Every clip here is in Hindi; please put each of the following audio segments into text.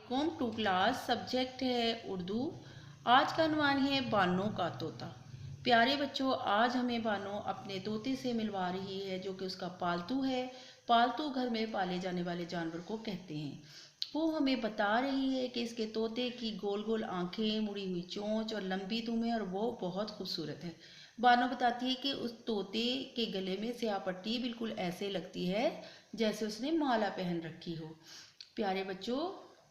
अस्सलामुअलैकुम। टू क्लास सब्जेक्ट है उर्दू। आज का उन्वान है बानो का तोता। प्यारे बच्चों, आज हमें बानो अपने तोते से मिलवा रही है जो कि उसका पालतू है। पालतू घर में पाले जाने वाले जानवर को कहते हैं। वो हमें बता रही है कि इसके तोते की गोल गोल आंखें, मुड़ी हुई चोंच और लंबी दुम है और वो बहुत खूबसूरत है। बानो बताती है कि उस तोते के गले में स्याह पट्टी बिल्कुल ऐसे लगती है जैसे उसने माला पहन रखी हो। प्यारे बच्चों,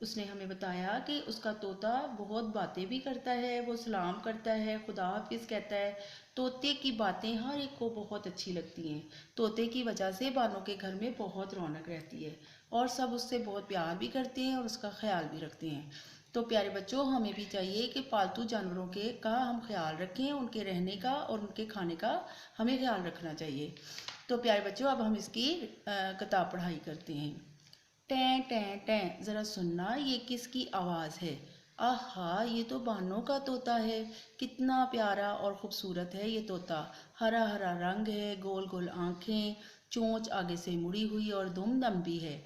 उसने हमें बताया कि उसका तोता बहुत बातें भी करता है, वो सलाम करता है, खुदा हाफिज कहता है। तोते की बातें हर एक को बहुत अच्छी लगती हैं। तोते की वजह से बानों के घर में बहुत रौनक रहती है और सब उससे बहुत प्यार भी करते हैं और उसका ख्याल भी रखते हैं। तो प्यारे बच्चों, हमें भी चाहिए कि पालतू जानवरों के का हम ख्याल रखें, उनके रहने का और उनके खाने का हमें ख्याल रखना चाहिए। तो प्यारे बच्चों, अब हम इसकी किताब पढ़ाई करते हैं। टें टें टें, ज़रा सुनना ये किसकी आवाज़ है। आहा, ये तो बानों का तोता है। कितना प्यारा और ख़ूबसूरत है ये तोता। हरा हरा रंग है, गोल गोल आँखें, चोंच आगे से मुड़ी हुई और दुम लंबी है।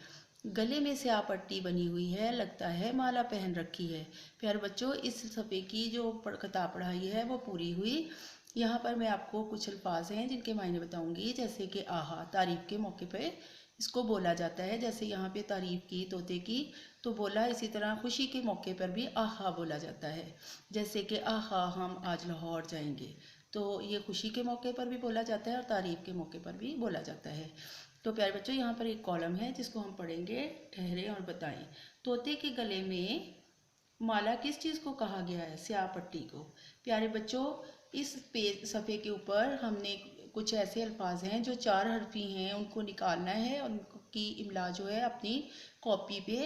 गले में स्याह पट्टी बनी हुई है, लगता है माला पहन रखी है। प्यारे बच्चों, इस सफ़े की जो किताब पढ़ाई है वो पूरी हुई। यहाँ पर मैं आपको कुछ अल्फाज हैं जिनके मायने बताऊंगी, जैसे कि आहा, तारीफ़ के मौके पे इसको बोला जाता है। जैसे यहाँ पे तारीफ़ की तोते की तो बोला, इसी तरह खुशी के मौके पर भी आहा बोला जाता है। जैसे कि आहा, हम आज लाहौर जाएंगे, तो ये खुशी के मौके पर भी बोला जाता है और तारीफ़ के मौके पर भी बोला जाता है। तो प्यारे बच्चों, यहाँ पर एक कॉलम है जिसको हम पढ़ेंगे। ठहरें और बताएं। तोते के गले में माला किस चीज़ को कहा गया है? स्याह पट्टी को। प्यारे बच्चों, इस पेज सफ़े के ऊपर हमने कुछ ऐसे अल्फाज हैं जो 4 हरफी हैं, उनको निकालना है और उनकी इमला जो है अपनी कॉपी पे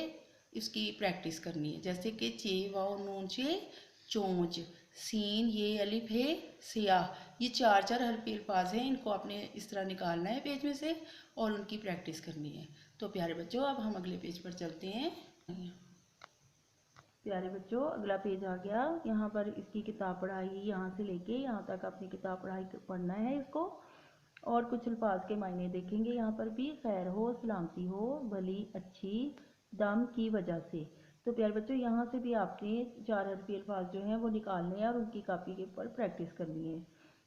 इसकी प्रैक्टिस करनी है। जैसे कि चे वाओ नून चे चोंच, सीन ये अलिफ है सियाह। ये 4 हरफी अल्फाज हैं, इनको आपने इस तरह निकालना है पेज में से और उनकी प्रैक्टिस करनी है। तो प्यारे बच्चों, अब हम अगले पेज पर चलते हैं। प्यारे बच्चों, अगला पेज आ गया। यहाँ पर इसकी किताब पढ़ाई यहाँ से लेके यहाँ तक अपनी किताब पढ़ाई पढ़ना है इसको। और कुछ अल्फाज के मायने देखेंगे यहाँ पर भी। खैर हो, सलामती हो, भली अच्छी, दम की वजह से। तो प्यारे बच्चों, यहाँ से भी आपने 4 हरफी अल्फाज जो हैं वो निकालने हैं और उनकी कापी के ऊपर प्रैक्टिस करनी है।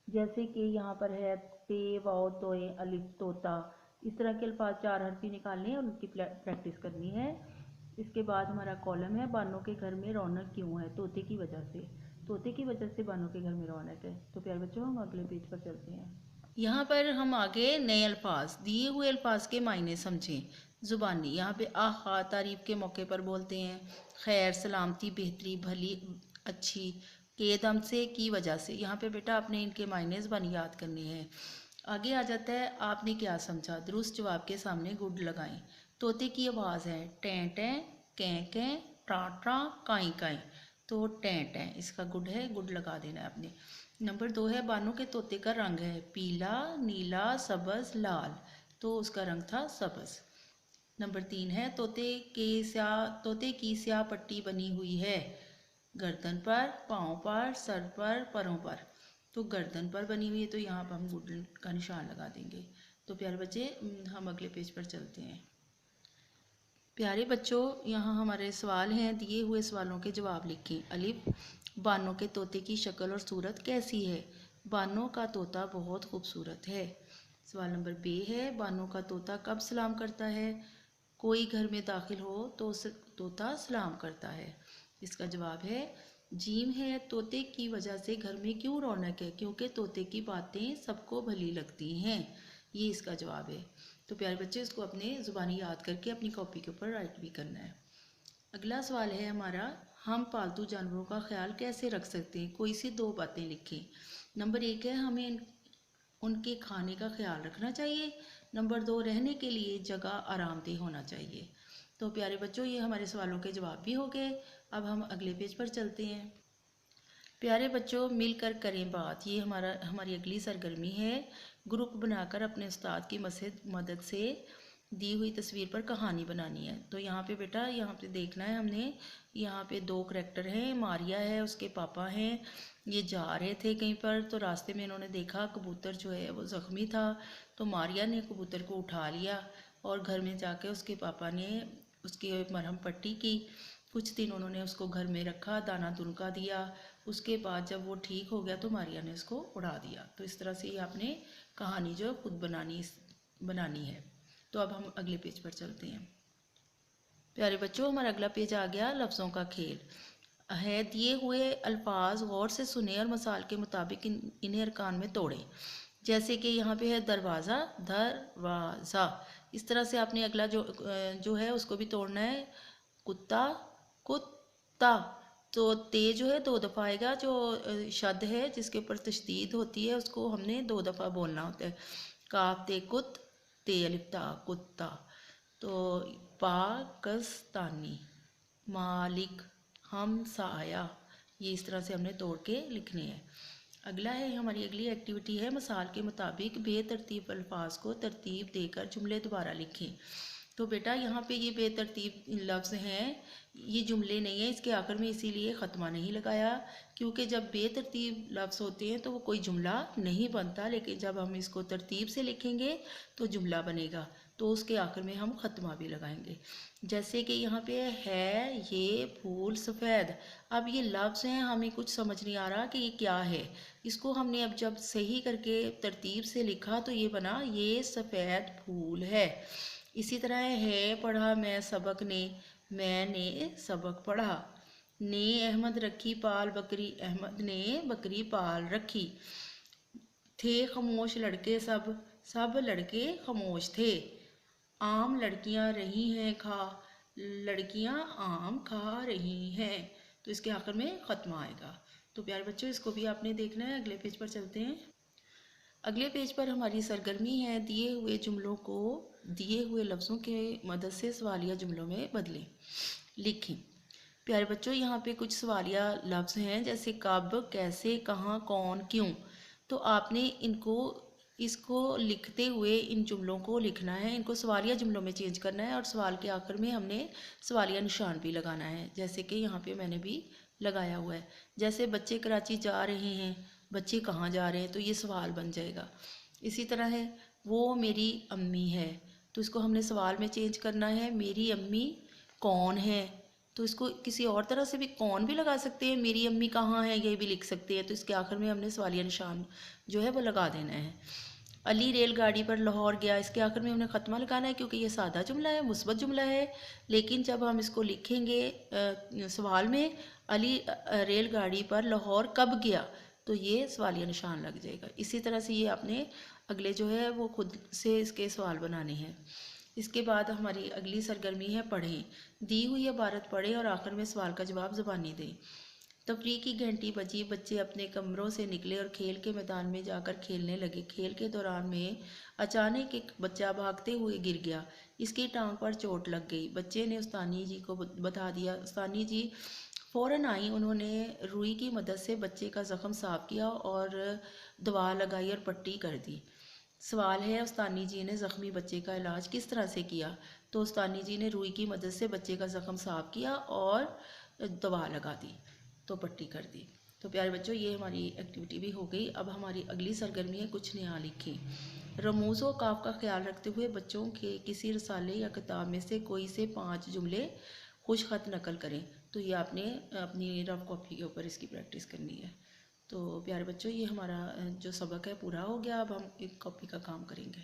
जैसे कि यहाँ पर है ते वाओ तोए अलिफ तोता। इस तरह के अल्फाज 4 हरफी निकालने हैं और उनकी प्रैक्टिस करनी है। इसके बाद हमारा कॉलम है, बानों के घर में रौनक क्यों है? तोते की वजह से। तोते की वजह से बानों के घर में रौनक है। तो प्यारे बच्चों, हम अगले पेज पर चलते हैं। यहाँ पर हम आगे नए अल्फाज, दिए हुए अल्फाज के मायने समझें। ज़ुबानी, यहाँ पे आहा तारीफ़ के मौके पर बोलते हैं। खैर, सलामती, बेहतरी, भली, अच्छी, के दम से, की वजह से। यहाँ पे बेटा आपने इनके मायने ज़बानी याद करने हैं। आगे आ जाता है, आपने क्या समझा? दुरुस्त जवाब के सामने गुड लगाएं। तोते की आवाज़ है टें टें, कैं कैं, ट्रां ट्रां, काई काई। तो टें टें इसका गुड है, गुड लगा देना है आपने। नंबर 2 है, बानों के तोते का रंग है पीला, नीला, सब्ज़, लाल। तो उसका रंग था सब्ज़। नंबर 3 है, तोते की स्याह पट्टी बनी हुई है गर्दन पर, पाँव पर, सर पर, परों पर। तो गर्दन पर बनी हुई है, तो यहाँ पर हम गुड का निशान लगा देंगे। तो प्यारे बच्चे, हम अगले पेज पर चलते हैं। प्यारे बच्चों, यहाँ हमारे सवाल हैं, दिए हुए सवालों के जवाब लिखें। अलिफ, बानों के तोते की शक्ल और सूरत कैसी है? बानों का तोता बहुत खूबसूरत है। सवाल नंबर बे है, बानों का तोता कब सलाम करता है? कोई घर में दाखिल हो तो तोता सलाम करता है। इसका जवाब है जीम है, तोते की वजह से घर में क्यों रौनक है? क्योंकि तोते की बातें सबको भली लगती हैं। ये इसका जवाब है। तो प्यारे बच्चे, इसको अपने ज़ुबानी याद करके अपनी कॉपी के ऊपर राइट भी करना है। अगला सवाल है हमारा, हम पालतू जानवरों का ख्याल कैसे रख सकते हैं? कोई सी 2 बातें लिखें। नंबर 1 है, हमें उनके खाने का ख्याल रखना चाहिए। नंबर 2, रहने के लिए जगह आरामदेह होना चाहिए। तो प्यारे बच्चों, ये हमारे सवालों के जवाब भी हो गए। अब हम अगले पेज पर चलते हैं। प्यारे बच्चों, मिलकर करें बात, ये हमारी अगली सरगर्मी है। ग्रुप बनाकर अपने उस्ताद की मदद से दी हुई तस्वीर पर कहानी बनानी है। तो यहाँ पे बेटा, यहाँ पे देखना है हमने, यहाँ पे 2 करैक्टर हैं, मारिया है, उसके पापा हैं। ये जा रहे थे कहीं पर, तो रास्ते में इन्होंने देखा कबूतर जो है वो ज़ख्मी था। तो मारिया ने कबूतर को उठा लिया और घर में जाके उसके पापा ने उसकी मरहम पट्टी की। कुछ दिन उन्होंने उसको घर में रखा, दाना तुनका दिया। उसके बाद जब वो ठीक हो गया तो मारिया ने उसको उड़ा दिया। तो इस तरह से ये आपने कहानी जो खुद बनानी है। तो अब हम अगले पेज पर चलते हैं। प्यारे बच्चों, हमारा अगला पेज आ गया लफ्ज़ों का खेल है। दिए हुए अल्फाज गौर से सुने और मसाल के मुताबिक इन्हें अरकान में तोड़ें। जैसे कि यहाँ पे है दरवाज़ा, दरवाज़ा। इस तरह से आपने अगला जो है उसको भी तोड़ना है। कुत्ता, कुत्ता। तो ते जो है 2 दफ़ा आएगा। जो शद है जिसके ऊपर तशदीद होती है उसको हमने 2 दफ़ा बोलना होता है। काफ ते कुत, ते अलिफ ता, कुत्ता। तो पाकिस्तानी, मालिक, हमसाया। ये इस तरह से हमने तोड़ के लिखने हैं। अगला है, हमारी अगली एक्टिविटी है मसाल के मुताबिक बेतरतीब अल्फाज को तरतीब देकर जुमले दोबारा लिखें। तो बेटा यहाँ पे ये बेतरतीब लफ्ज़ हैं, ये जुमले नहीं है। इसके आखिर में इसीलिए ख़त्मा नहीं लगाया, क्योंकि जब बेतरतीब लफ्ज़ होते हैं तो वो कोई जुमला नहीं बनता, लेकिन जब हम इसको तरतीब से लिखेंगे तो जुमला बनेगा। तो उसके आखिर में हम ख़त्मा भी लगाएंगे। जैसे कि यहाँ पे है ये फूल सफ़ेद। अब ये लफ्ज़ हैं, हमें कुछ समझ नहीं आ रहा कि ये क्या है। इसको हमने अब जब सही करके तरतीब से लिखा तो ये बना ये सफ़ेद फूल है। इसी तरह है पढ़ा मैं सबक ने, मैंने सबक पढ़ा। ने अहमद रखी पाल बकरी, अहमद ने बकरी पाल रखी। थे खामोश लड़के सब, सब लड़के खामोश थे। आम लड़कियां रही हैं खा, लड़कियां आम खा रही हैं। तो इसके आखिर में ख़त्मा आएगा। तो प्यारे बच्चों, इसको भी आपने देखना है। अगले पेज पर चलते हैं। अगले पेज पर हमारी सरगर्मी है दिए हुए जुमलों को दिए हुए लफ्ज़ों के मदद से सवालिया जुमलों में बदलें, लिखें। प्यारे बच्चों, यहाँ पे कुछ सवालिया लफ्ज़ हैं, जैसे कब, कैसे, कहाँ, कौन, क्यों। तो आपने इसको लिखते हुए इन जुमलों को लिखना है। इनको सवालिया जुमलों में चेंज करना है और सवाल के आखिर में हमने सवालिया निशान भी लगाना है, जैसे कि यहाँ पे मैंने भी लगाया हुआ है। जैसे बच्चे कराची जा रहे हैं, बच्चे कहाँ जा रहे हैं, तो ये सवाल बन जाएगा। इसी तरह है वो मेरी अम्मी है, तो इसको हमने सवाल में चेंज करना है। मेरी अम्मी कौन है, तो इसको किसी और तरह से भी कौन भी लगा सकते हैं। मेरी अम्मी कहाँ है ये भी लिख सकते हैं। तो इसके आखिर में हमने सवालिया निशान जो है वो लगा देना है। अली रेलगाड़ी पर लाहौर गया, इसके आखिर में हमने ख़त्मा लगाना है, क्योंकि ये सादा जुमला है, मुस्बत जुमला है। लेकिन जब हम इसको लिखेंगे सवाल में, अली रेलगाड़ी पर लाहौर कब गया, तो ये सवालिया निशान लग जाएगा। इसी तरह से ये आपने अगले जो है वो खुद से इसके सवाल बनाने हैं। इसके बाद हमारी अगली सरगर्मी है पढ़ें। दी हुई इबारत पढ़ें और आखिर में सवाल का जवाब ज़बानी दें। तफरीह की घंटी बजी, बच्चे अपने कमरों से निकले और खेल के मैदान में जाकर खेलने लगे। खेल के दौरान में अचानक एक बच्चा भागते हुए गिर गया, इसकी टांग पर चोट लग गई। बच्चे ने उस्तानी जी को बता दिया। उस्तानी जी फ़ौरन आई। उन्होंने रुई की मदद से बच्चे का ज़ख़म साफ़ किया और दवा लगाई और पट्टी कर दी। सवाल है उस्तानी जी ने ज़ख्मी बच्चे का इलाज किस तरह से किया। तो उस्तानी जी ने रुई की मदद से बच्चे का ज़ख़म साफ़ किया और दवा लगा दी, तो पट्टी कर दी। तो प्यारे बच्चों, ये हमारी एक्टिविटी भी हो गई। अब हमारी अगली सरगर्मी है कुछ नया लिखें। रमूज़ व काफ का ख्याल रखते हुए बच्चों के किसी रसाले या किताब में से कोई से 5 जुमले खुश खत नकल करें। तो ये आपने अपनी रफ कॉपी के ऊपर इसकी प्रैक्टिस करनी है। तो प्यारे बच्चों, ये हमारा जो सबक है पूरा हो गया। अब हम एक कॉपी का काम करेंगे।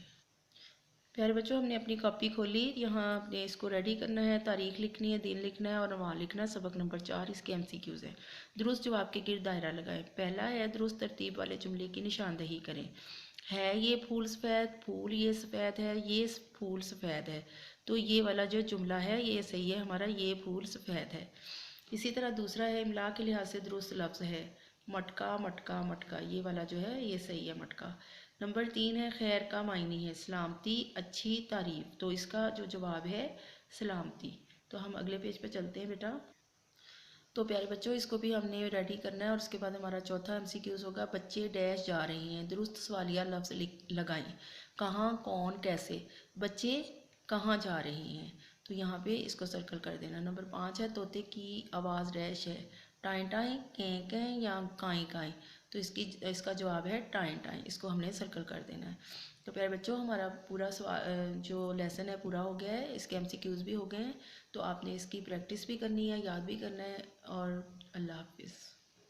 प्यारे बच्चों, हमने अपनी कॉपी खोली। यहाँ आपने इसको रेडी करना है। तारीख लिखनी है, दिन लिखना है और अमाल लिखना है। सबक नंबर 4 इसके MCQs हैं। दुरुस्त जवाब के गिर्द दायरा लगाएं। पहला है दुरुस्त तरतीब वाले जुमले की निशानदही करें। है ये फूल सफ़ेद, फूल ये सफ़ेद है, ये फूल सफ़ेद है। तो ये वाला जो जुमला है ये सही है हमारा, ये फूल सफ़ेद है। इसी तरह दूसरा है इमला के लिहाज से दुरुस्त लफ्ज़ है मटका, मटका, मटका। ये वाला जो है ये सही है, मटका। नंबर 3 है खैर का मायने है सलामती, अच्छी, तारीफ। तो इसका जो जवाब है सलामती। तो हम अगले पेज पे चलते हैं बेटा। तो प्यारे बच्चों, इसको भी हमने रेडी करना है और उसके बाद हमारा चौथा MCQs होगा बच्चे डैश जा रहे हैं। दुरुस्त सवालिया लफ्ज़ लगाएं। कहाँ, कौन, कैसे। बच्चे कहाँ जा रहे हैं, तो यहाँ पे इसको सर्कल कर देना। नंबर 5 है तोते की आवाज़ डैश है टाएं टाएं, कें कें या काएं काएं। तो इसका जवाब है टाइम टाइम, इसको हमने सर्कल कर देना है। तो प्यारे बच्चों, हमारा पूरा जो लेसन है पूरा हो गया है, इसके MCQs भी हो गए हैं। तो आपने इसकी प्रैक्टिस भी करनी है, याद भी करना है। और अल्लाह हाफिज़।